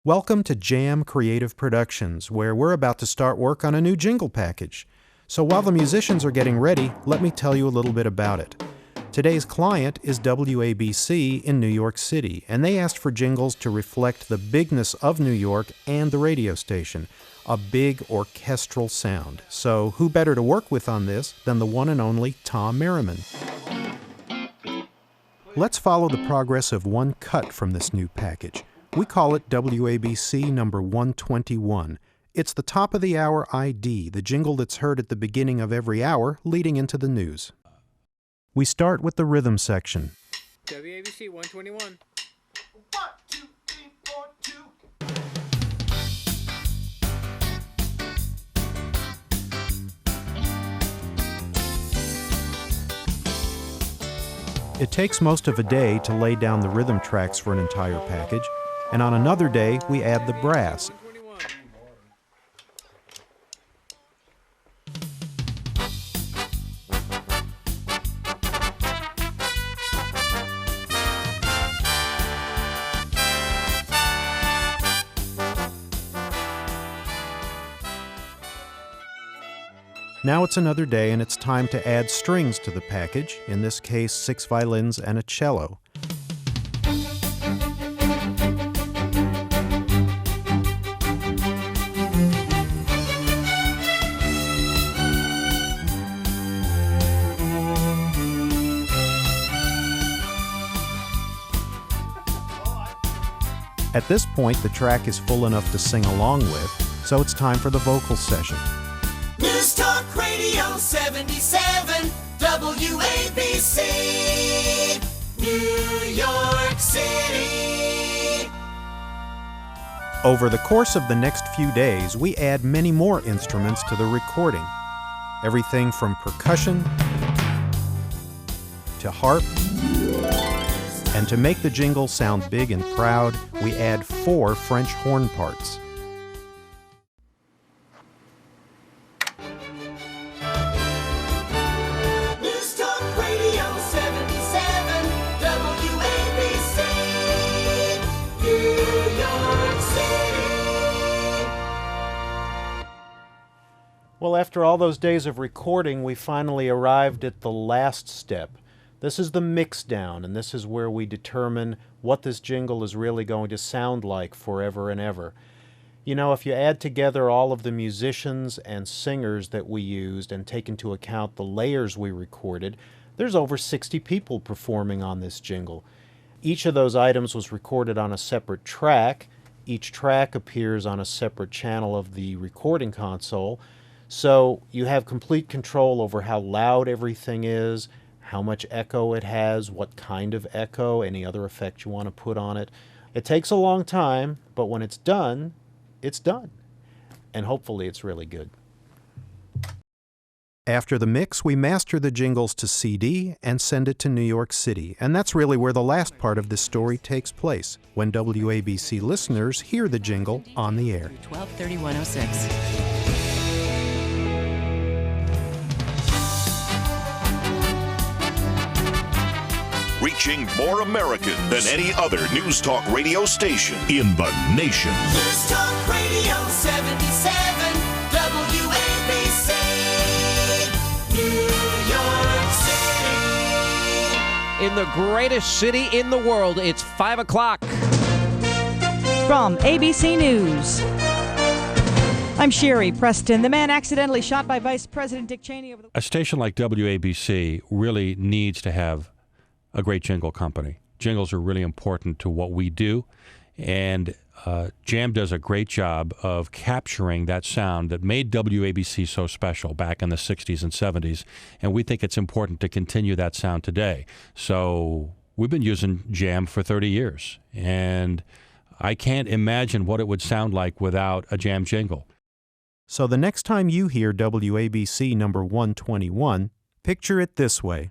Welcome to Jam Creative Productions, where we're about to start work on a new jingle package. So while the musicians are getting ready, let me tell you a little bit about it. Today's client is WABC in New York City, and they asked for jingles to reflect the bigness of New York and the radio station, a big orchestral sound. So who better to work with on this than the one and only Tom Merriman? Let's follow the progress of one cut from this new package. We call it WABC number 121. It's the top of the hour ID, the jingle that's heard at the beginning of every hour leading into the news. We start with the rhythm section. WABC 121. 1, 2, 3, 4, 2. It takes most of a day to lay down the rhythm tracks for an entire package, and on another day we add the brass. Now it's another day and it's time to add strings to the package, in this case 6 violins and a cello. At this point, the track is full enough to sing along with, so it's time for the vocal session. News Talk Radio 77, WABC, New York City. Over the course of the next few days, we add many more instruments to the recording. Everything from percussion to harp. And to make the jingle sound big and proud, we add 4 French horn parts. News Talk Radio 77, WABC, New York City. Well, after all those days of recording, we finally arrived at the last step. This is the mix down, and this is where we determine what this jingle is really going to sound like forever and ever. You know, if you add together all of the musicians and singers that we used and take into account the layers we recorded, there's over 60 people performing on this jingle. Each of those items was recorded on a separate track. Each track appears on a separate channel of the recording console, so you have complete control over how loud everything is, how much echo it has, what kind of echo, any other effect you want to put on it. It takes a long time, but when it's done, it's done. And hopefully it's really good. After the mix, we master the jingles to CD and send it to New York City. And that's really where the last part of this story takes place, when WABC listeners hear the jingle on the air. 12/31/06. Reaching more American than any other news talk radio station in the nation. News Talk Radio 77, WABC, New York City. In the greatest city in the world, it's 5 o'clock. From ABC News, I'm Sherry Preston. The man accidentally shot by Vice President Dick Cheney over the... A station like WABC really needs to have a great jingle company. Jingles are really important to what we do, and Jam does a great job of capturing that sound that made WABC so special back in the 60s and 70s, and we think it's important to continue that sound today. So we've been using Jam for 30 years, and I can't imagine what it would sound like without a Jam jingle. So the next time you hear WABC number 121, picture it this way.